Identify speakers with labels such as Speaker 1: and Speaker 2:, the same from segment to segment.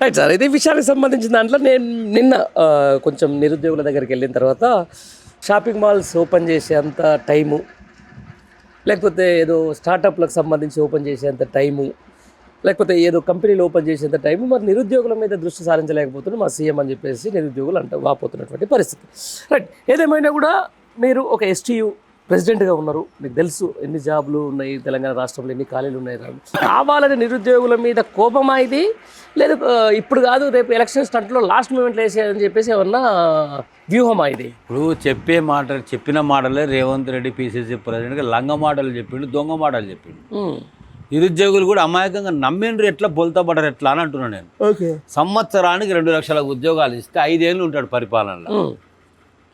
Speaker 1: Right sir. ఇది విషయానికి సంబంధించిన దాంట్లో నేను నిన్న కొంచెం నిరుద్యోగుల దగ్గరికి వెళ్ళిన తర్వాత షాపింగ్ మాల్స్ ఓపెన్ చేసేంత టైము, లేకపోతే ఏదో స్టార్టప్లకు సంబంధించి ఓపెన్ చేసేంత టైము, లేకపోతే ఏదో కంపెనీలు ఓపెన్ చేసేంత టైము మరి నిరుద్యోగుల మీద దృష్టి సారించలేకపోతున్నారు మా సీఎం అని చెప్పేసి నిరుద్యోగులు వాపోతున్నటువంటి పరిస్థితి. రైట్, ఏదేమైనా కూడా మీరు ఒక ఎస్టీయు ప్రెసిడెంట్గా ఉన్నారు, మీకు తెలుసు ఎన్ని జాబులు ఉన్నాయి తెలంగాణ రాష్ట్రంలో, ఎన్ని ఖాళీలు ఉన్నాయి. కావాలని నిరుద్యోగుల మీద కోపమా ఇది, లేదు ఇప్పుడు కాదు రేపు ఎలక్షన్ స్టంట్లో లాస్ట్ మూమెంట్లో వేసేయాలని చెప్పేసి ఏమన్నా వ్యూహమా ఇది?
Speaker 2: ఇప్పుడు చెప్పిన మాటలే రేవంత్ రెడ్డి పిసిసి ప్రెసిడెంట్గా లంగ మాటలు చెప్పిండు, దొంగ మాటలు చెప్పిండు. నిరుద్యోగులు కూడా అమాయకంగా నమ్మిండ్రు, ఎట్లా బొల్తపడరు ఎట్లా అని అంటున్నాను నేను. సంవత్సరానికి 2 లక్షల ఉద్యోగాలు ఇస్తే 5 ఏళ్ళు ఉంటాడు పరిపాలనలో.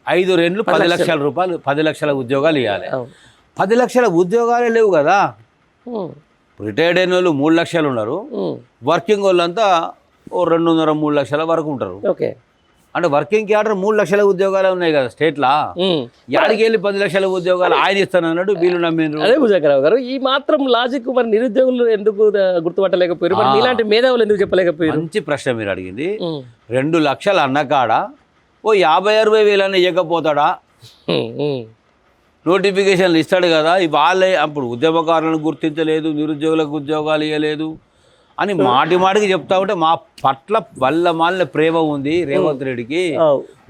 Speaker 2: 5 రెండ్లు 10 లక్షల రూపాయలు, 10 లక్షల ఉద్యోగాలు ఇవ్వాలి. 10 లక్షల ఉద్యోగాలే లేవు కదా. రిటైర్డ్ అయిన వాళ్ళు 3 లక్షలు ఉన్నారు, వర్కింగ్ వాళ్ళంతా 2.5-3 లక్షల వరకు ఉంటారు. అంటే వర్కింగ్ క్యాడర్ 3 లక్షల ఉద్యోగాలు ఉన్నాయి కదా స్టేట్లా. యాడికి వెళ్ళి 10 లక్షల ఉద్యోగాలు ఆయన ఇస్తానన్నాడు, వీళ్ళు నమ్మిండ్రు.
Speaker 1: అదే భుజంగరావు గారు, ఈ మాత్రం లాజిక్ మరి నిరుద్యోగులు ఎందుకు గుర్తుపట్టలేకపోయారు, మరి ఇలాంటి మేధావులు ఎందుకు చెప్పలేకపోయారు?
Speaker 2: మంచి ప్రశ్న మీరు అడిగింది. 2 లక్షల అన్నకాడ 50-60 వేలన్నా ఇవ్వకపోతాడా? నోటిఫికేషన్లు ఇస్తాడు కదా. వాళ్ళే అప్పుడు ఉద్యమకారులను గుర్తించలేదు, నిరుద్యోగులకు ఉద్యోగాలు ఇవ్వలేదు అని మాటికి చెప్తా ఉంటే మా పట్ల మాలిన ప్రేమ ఉంది రేవంత్ రెడ్డికి.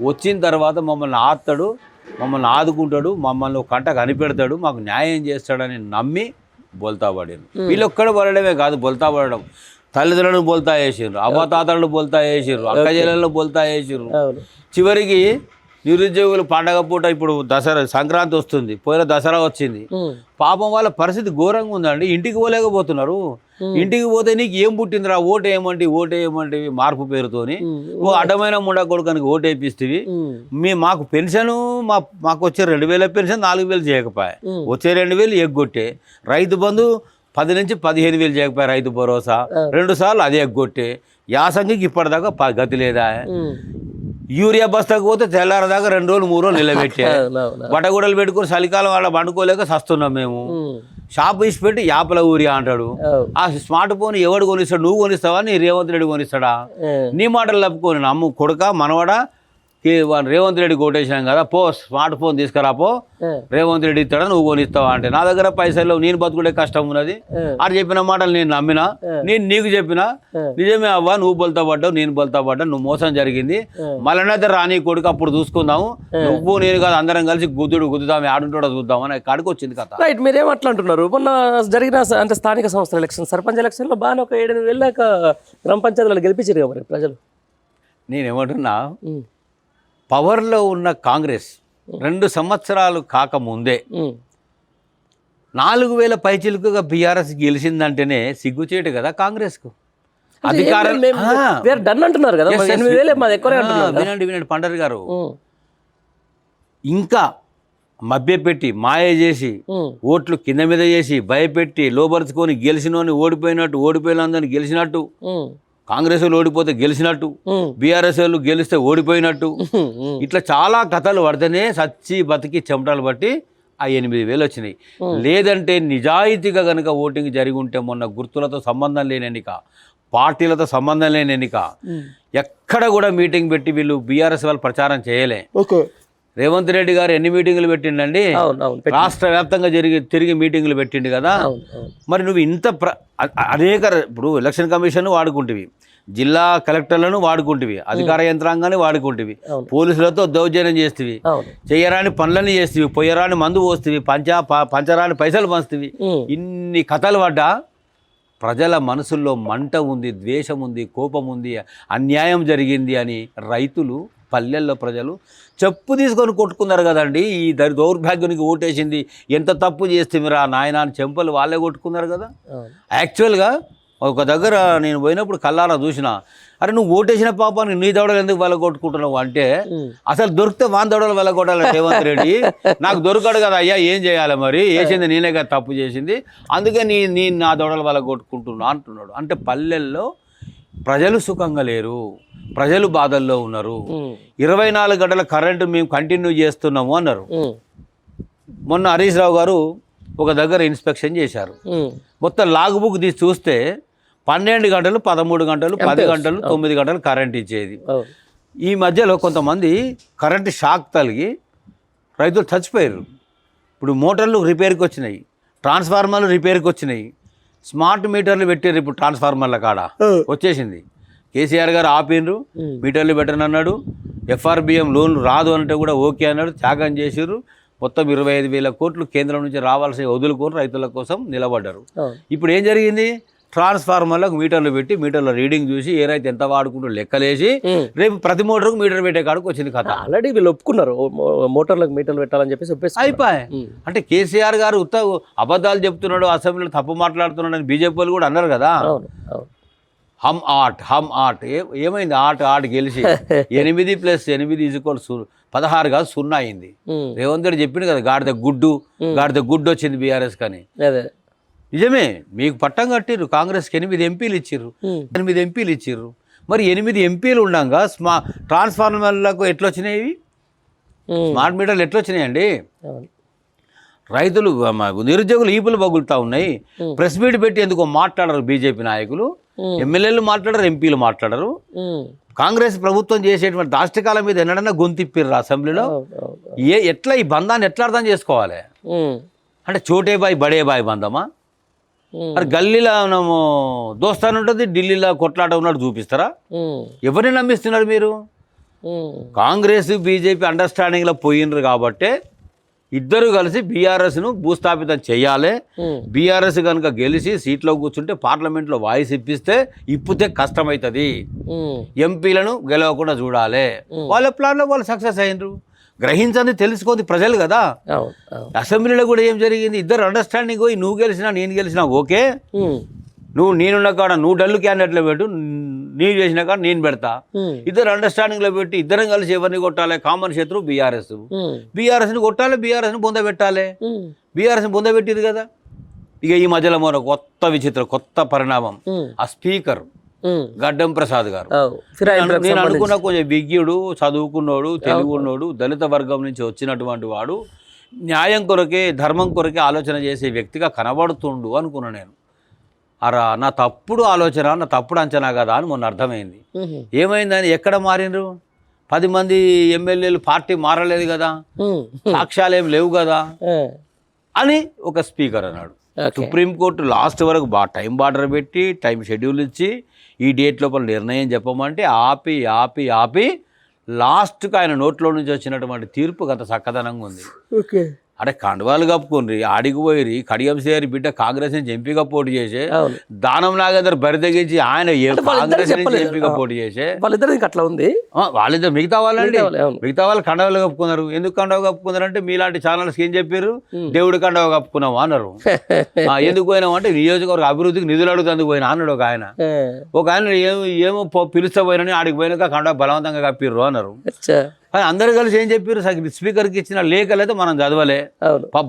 Speaker 2: వచ్చిన తర్వాత మమ్మల్ని ఆస్తాడు, మమ్మల్ని ఆదుకుంటాడు, మమ్మల్ని ఒక కంట కనిపెడతాడు, మాకు న్యాయం చేస్తాడని నమ్మి బోల్తా పడాను. వీళ్ళొక్కడ పడడమే కాదు, బోల్తా పడడం తల్లిదండ్రులను బోల్తా వేసిర్రు, అవ్వతాతలను బోల్తా వేసిర్రు, అక్క చెల్లెలను బోల్తా వేసిర్రు. చివరికి నిరుద్యోగులు పండగ పూట ఇప్పుడు దసరా సంక్రాంతి వస్తుంది, పోయిన దసరా వచ్చింది, పాపం వాళ్ళ పరిస్థితి ఘోరంగా ఉందండి. ఇంటికి పోలేకపోతున్నారు. ఇంటికి పోతే నీకు ఏం పుట్టిందిరా, ఓటేయమంటే మార్పు పేరుతోని ఓ అడ్డమైన ముండా కొడుకనికి ఓటేపిస్తేవి. మాకు పెన్షన్ మాకు వచ్చే 2,000 పెన్షన్ 4,000 చేయకపోయా, వచ్చే 2,000 ఎగ్గొట్టే. రైతు బంధు 10 నుంచి 15,000 చేయకపోయా, రైతు భరోసా 2 సార్లు అదే ఎగ్గొట్టే. యాసంగికి ఇప్పటిదాకా గతి లేదా. యూరియా బస్తాకు పోతే తెల్లారదాకా 2 రోజులు 3 రోజులు నిలబెట్టే. బట్టగూడలు పెట్టుకుని చలికాలం వాళ్ళ పండుకోలేక సస్తున్నాం మేము. షాప్ ఇచ్చి పెట్టి యాపల ఊరియా అంటాడు. ఆ స్మార్ట్ ఫోన్ ఎవడు కొనిస్తాడు? నువ్వు కొనిస్తావా, నీ రేవంత్ రెడ్డి కొనిస్తాడా? నీ మాటలు తప్పుకొని నమ్ము కొడుక మనవడా, రేవంత్ రెడ్డి కొట్టేసినాం కదా, పో స్మార్ట్ ఫోన్ తీసుకురాపో, రేవంత్ రెడ్డి ఇస్తాడా, నువ్వు కొనిస్తావా అంటే నా దగ్గర పైసలు, నేను బతుకుడే కష్టం ఉన్నది. అది చెప్పిన మాటలు నేను నమ్మినా, నేను నీకు చెప్పినా నిజమే అవ్వా, నువ్వు బొల్తా పడ్డావు, నేను బొల్తా పడ్డా, నువ్వు మోసం జరిగింది, మళ్ళీ రాని కొడుకు అప్పుడు చూసుకుందాము, నువ్వు నేను కాదు అందరం కలిసి గుద్దుదాం, ఆడుంటాడో చూద్దాం అని కాడికి వచ్చింది కథ.
Speaker 1: రైట్, మీరేం అట్లా అంటున్నారు? మొన్న జరిగిన అంటే స్థానిక సంస్థల ఎలక్షన్, సర్పంచ్ ఎలక్షన్లో బాగా ఒక 7-8 వెళ్ళాక గ్రామ పంచాయతీలు గెలిపించారు కదా మరి ప్రజలు.
Speaker 2: నేనేమంటున్నా, పవర్లో ఉన్న కాంగ్రెస్ 2 సంవత్సరాలు కాకముందే 4,000 పైచిలుకుగా బీఆర్ఎస్ గెలిచిందంటేనే సిగ్గుచేటు కదా కాంగ్రెస్కు. అధికారం
Speaker 1: అంటున్నారు కదా,
Speaker 2: వినండి పండరి గారు, ఇంకా మభ్యపెట్టి మాయ చేసి ఓట్లు కింద మీద చేసి భయపెట్టి లోపరుచుకొని గెలిచినోని ఓడిపోయినందని గెలిచినట్టు, కాంగ్రెస్ వాళ్ళు ఓడిపోతే గెలిచినట్టు, బీఆర్ఎస్ వాళ్ళు గెలిస్తే ఓడిపోయినట్టు, ఇట్లా చాలా కథలు పడితేనే సచ్చి బతికి చెమటలు బట్టి ఆ 8,000 వచ్చినాయి. లేదంటే నిజాయితీగా కనుక ఓటింగ్ జరిగి ఉంటే, మొన్న గుర్తులతో సంబంధం లేని ఎన్నిక, పార్టీలతో సంబంధం లేని ఎన్నిక, ఎక్కడ కూడా మీటింగ్ పెట్టి వీళ్ళు బీఆర్ఎస్ వాళ్ళు ప్రచారం చేయలే. రేవంత్ రెడ్డి గారు ఎన్ని మీటింగులు పెట్టిండండి, రాష్ట్ర వ్యాప్తంగా తిరిగి మీటింగులు పెట్టిండు కదా. మరి నువ్వు ఇంత ఇప్పుడు ఎలక్షన్ కమిషన్ వాడుకుంటువి, జిల్లా కలెక్టర్లను వాడుకుంటువి, అధికార యంత్రాంగాన్ని వాడుకుంటువి, పోలీసులతో దౌర్జన్యం చేస్తేవి, చెయ్యరాని పనులన్నీ చేస్తేవి, పొయ్యరాని మందు పోస్తేవి, పంచరాని పైసలు పంచుతీవి. ఇన్ని కథలు పడ్డా ప్రజల మనసుల్లో మంట ఉంది, ద్వేషం ఉంది, కోపం ఉంది, అన్యాయం జరిగింది అని రైతులు, పల్లెల్లో ప్రజలు చెప్పు తీసుకొని కొట్టుకున్నారు కదండి. ఈ దౌర్భాగ్యానికి ఓటేసింది ఎంత తప్పు చేస్తేమిరా నాయన అని చెంపలు వాళ్ళే కొట్టుకున్నారు కదా. యాక్చువల్గా ఒక దగ్గర నేను పోయినప్పుడు కల్లారా చూసిన, అరే నువ్వు ఓటేసిన పాపానికి నీ దౌడలు ఎందుకు వెళ్ళ కొట్టుకుంటున్నావు అంటే, అసలు దొరికితే వాన్ దౌడలు వెళ్ళ కొట్టాలి రేవంత్ రెడ్డి. నాకు దొరకడు కదా అయ్యా, ఏం చేయాలి మరి, వేసింది నేనే కదా తప్పు చేసింది, అందుకే నేను నా దౌడలు వెళ్ళ కొట్టుకుంటున్నా అంటున్నాడు. అంటే పల్లెల్లో ప్రజలు సుఖంగా లేరు, ప్రజలు బాధల్లో ఉన్నారు. 24 గంటల కరెంటు మేము కంటిన్యూ చేస్తున్నాము అన్నారు. మొన్న హరీష్ రావు గారు ఒక దగ్గర ఇన్స్పెక్షన్ చేశారు. మొత్తం లాగ్ బుక్ తీసి చూస్తే 12 గంటలు 13 గంటలు 10 గంటలు 9 గంటలు కరెంట్ ఇచ్చేది.
Speaker 1: అవును.
Speaker 2: ఈ మధ్యలో కొంతమంది కరెంటు షాక్ తగిలి రైతులు చచ్చిపోయారు. ఇప్పుడు మోటార్లు రిపేర్కి వచ్చినాయి, ట్రాన్స్ఫార్మర్లు రిపేర్కి వచ్చినాయి, స్మార్ట్ మీటర్లు పెట్టారు. ఇప్పుడు ట్రాన్స్ఫార్మర్ల కాడ వచ్చేసింది. కేసీఆర్ గారు ఆపినరు, మీటర్లు పెట్టను అన్నాడు. FRBM లోన్లు రాదు అంటే కూడా ఓకే అన్నాడు. త్యాగం చేసిర్రు. మొత్తం 25,000 కోట్లు కేంద్రం నుంచి రావాల్సి వదులుకొని రైతుల కోసం నిలబడ్డారు. ఇప్పుడు ఏం జరిగింది? ట్రాన్స్ఫార్మర్లకు మీటర్లు పెట్టి మీటర్ల రీడింగ్ చూసి ఏ రైతు ఎంత వాడుకుంటూ లెక్కలేసి రేపు ప్రతి మోటార్కు మీటర్ పెట్టే కాడికి వచ్చింది కథ.
Speaker 1: ఆల్రెడీ వీళ్ళు ఒప్పుకున్నారు మోటార్లకు మీటర్లు పెట్టాలని చెప్పేసి
Speaker 2: అయిపోయి. అంటే కేసీఆర్ గారు ఉత్త అబద్ధాలు చెప్తున్నాడు, అసెంబ్లీలో తప్పు మాట్లాడుతున్నాడు అని బీజేపీ వాళ్ళు కూడా అన్నారు కదా. హమ్ ఆట్ ఏమైంది? ఆట గెలిచి 8 + 8 = 16 కాదు 0 అయింది. రేవంత్ రెడ్డి చెప్పింది కదా, గాడిద గుడ్డు వచ్చింది బీఆర్ఎస్ కానీ. నిజమే, మీకు పట్టం కట్టిర్రు. కాంగ్రెస్కి 8 ఎంపీలు ఇచ్చిర్రు, 8 ఎంపీలు ఇచ్చిర్రు. మరి 8 ఎంపీలు ఉండగా ట్రాన్స్ఫార్మర్లకు ఎట్లొచ్చినాయి? స్మార్ట్ మీటర్లు ఎట్లొచ్చినాయండి? రైతులు నిరుద్యోగులు ఈపులు బగులుతూ ఉన్నాయి. ప్రెస్ మీట్ పెట్టి ఎందుకో మాట్లాడరు బీజేపీ నాయకులు, ఎమ్మెల్యేలు మాట్లాడరు, ఎంపీలు మాట్లాడరు. కాంగ్రెస్ ప్రభుత్వం చేసేటువంటి దాష్టికాల మీద ఎన్నడన్నా గొంతిప్పిర్రు అసెంబ్లీలో. ఎట్లా ఈ బంధాన్ని ఎట్లా అర్థం చేసుకోవాలి? అంటే చోటే బాయ్ బడే బాయ్ బంధమా? మరి గల్లీలో దోస్తాను ఉంటుంది, ఢిల్లీలో కొట్లాట ఉన్నట్టు చూపిస్తారా? ఎవరిని నమ్మిస్తున్నారు మీరు? కాంగ్రెస్ బీజేపీ అండర్స్టాండింగ్లో పోయినరు కాబట్టే ఇద్దరు కలిసి బీఆర్ఎస్ను భూస్థాపితం చేయాలి. బీఆర్ఎస్ కనుక గెలిచి సీట్లో కూర్చుంటే పార్లమెంట్లో వాయిస్ ఇప్పితే కష్టమవుతుంది. ఎంపీలను గెలవకుండా చూడాలి. వాళ్ళ ప్లాన్లో వాళ్ళు సక్సెస్ అయినరు. గ్రహించండి, తెలుసుకోండి ప్రజలు కదా. అసెంబ్లీలో కూడా ఏం జరిగింది? ఇద్దరు అండర్స్టాండింగ్ పోయి నువ్వు గెలిచినా నేను గెలిచినా ఓకే, నేనున్న కాడ నువ్వు డల్లు క్యాండిడేట్లో పెట్టు, నీవు చేసిన కాడ నేను పెడతా. ఇద్దరు అండర్స్టాండింగ్లో పెట్టి ఇద్దరం కలిసి ఎవరిని కొట్టాలి? కామన్ శత్రువు బీఆర్ఎస్ని కొట్టాలి, బీఆర్ఎస్ని పొందబెట్టాలి. బీఆర్ఎస్ని పొందబెట్టింది కదా. ఇక ఈ మధ్యలో మన కొత్త పరిణామం ఆ స్పీకర్ గడ్డం ప్రసాద్ గారు. నేను అనుకున్న కొంచెం విజ్ఞుడు, చదువుకున్నోడు, తెలుగున్నోడు, దళిత వర్గం నుంచి వచ్చినటువంటి వాడు, న్యాయం కొరకే ధర్మం కొరకే ఆలోచన చేసే వ్యక్తిగా కనబడుతుండు అనుకున్నా నేను. అరా నా తప్పుడు ఆలోచన, నా తప్పుడు అంచనా కదా అని మొన్న అర్థమైంది. ఏమైందని ఎక్కడ మారినరు? 10 మంది ఎమ్మెల్యేలు పార్టీ మారలేదు కదా, సాక్ష్యాలు ఏం లేవు కదా అని ఒక స్పీకర్ అన్నాడు. సుప్రీంకోర్టు లాస్ట్ వరకు టైం బార్డర్ పెట్టి టైం షెడ్యూల్ ఇచ్చి ఈ డేట్ లోపల నిర్ణయం చెప్పమంటే ఆపి లాస్ట్కి ఆయన నోట్లో నుంచి వచ్చినటువంటి తీర్పు గత చక్కదనంగా ఉంది. అంటే కండువాలు కప్పుకుని ఆడికి పోయి కడియం సేరి బిడ్డ కాంగ్రెస్ నుంచి ఎంపీగా పోటీ చేసే, దానం నాగేందర్ బరి తెగించి ఆయన కాంగ్రెస్ నుంచి ఎంపీగా పోటీ చేసే
Speaker 1: వాళ్ళిద్దరికి అట్లా ఉంది.
Speaker 2: వాళ్ళిద్దరు మిగతా వాళ్ళు కండవాలు కప్పుకున్నారు. ఎందుకు కండవ కప్పుకున్నారు అంటే మీలాంటి ఛానల్స్కి ఏం చెప్పారు? దేవుడి కండవ కప్పుకున్నావు అన్నారు. ఎందుకు పోయినావు అంటే నియోజకవర్గ అభివృద్ధికి నిధులు అడుగుతందుకు పోయినా అన్నాడు ఒక ఆయన. ఏమో పిలుస్తా పోయినని ఆడికి పోయినాక కండవ బలవంతంగా కప్పిర్రు అన్నారు. కానీ అందరు కలిసి ఏం చెప్పారు? స్పీకర్కి ఇచ్చిన లేఖలు అయితే మనం చదవలే,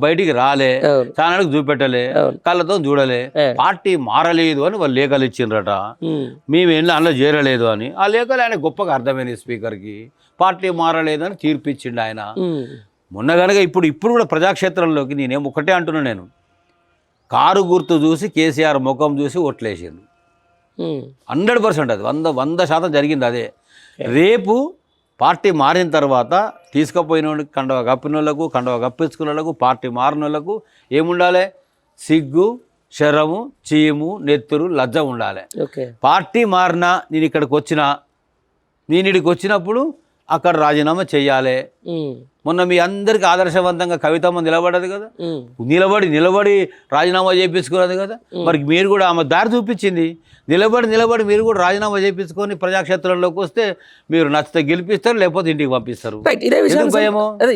Speaker 2: బయటికి రాలే, ఛానల్కి చూపెట్టలే, కళ్ళతో చూడలే, పార్టీ మారలేదు అని వాళ్ళు లేఖలు ఇచ్చిండ్రట. మేము అందులో చేరలేదు అని. ఆ లేఖలు ఆయన గొప్పగా అర్థమైంది స్పీకర్కి. పార్టీ మారలేదు అని తీర్పు ఇచ్చిండు ఆయన. మొన్న కనుక ఇప్పుడు కూడా ప్రజాక్షేత్రంలోకి నేనేం ఒకటే అంటున్నా, నేను కారు గుర్తు చూసి కేసీఆర్ ముఖం చూసి ఓట్లేసిండు. 100% అది 100% జరిగింది అదే. రేపు పార్టీ మారిన తర్వాత తీసుకుపోయిన వాళ్ళకి, కండవ కప్పిన వాళ్ళకు, కండవ కప్పించుకున్న వాళ్ళకు, పార్టీ మారిన వాళ్ళకు ఏముండాలి? సిగ్గు, శరము, చీము, నెత్తురు, లజ్జ ఉండాలి. పార్టీ మారినా నేను ఇక్కడికి వచ్చినప్పుడు అక్కడ రాజీనామా చెయ్యాలి. మొన్న మీ అందరికి ఆదర్శవంతంగా కవితమ్మ నిలబడదు కదా, నిలబడి రాజీనామా చేయించుకున్నది కదా. మరి మీరు కూడా ఆమె దారి చూపించింది. నిలబడి మీరు కూడా రాజీనామా చేయించుకొని ప్రజాక్షేత్రంలోకి వస్తే మీరు నచ్చితే గెలిపిస్తారు, లేకపోతే ఇంటికి పంపిస్తారు. భయమో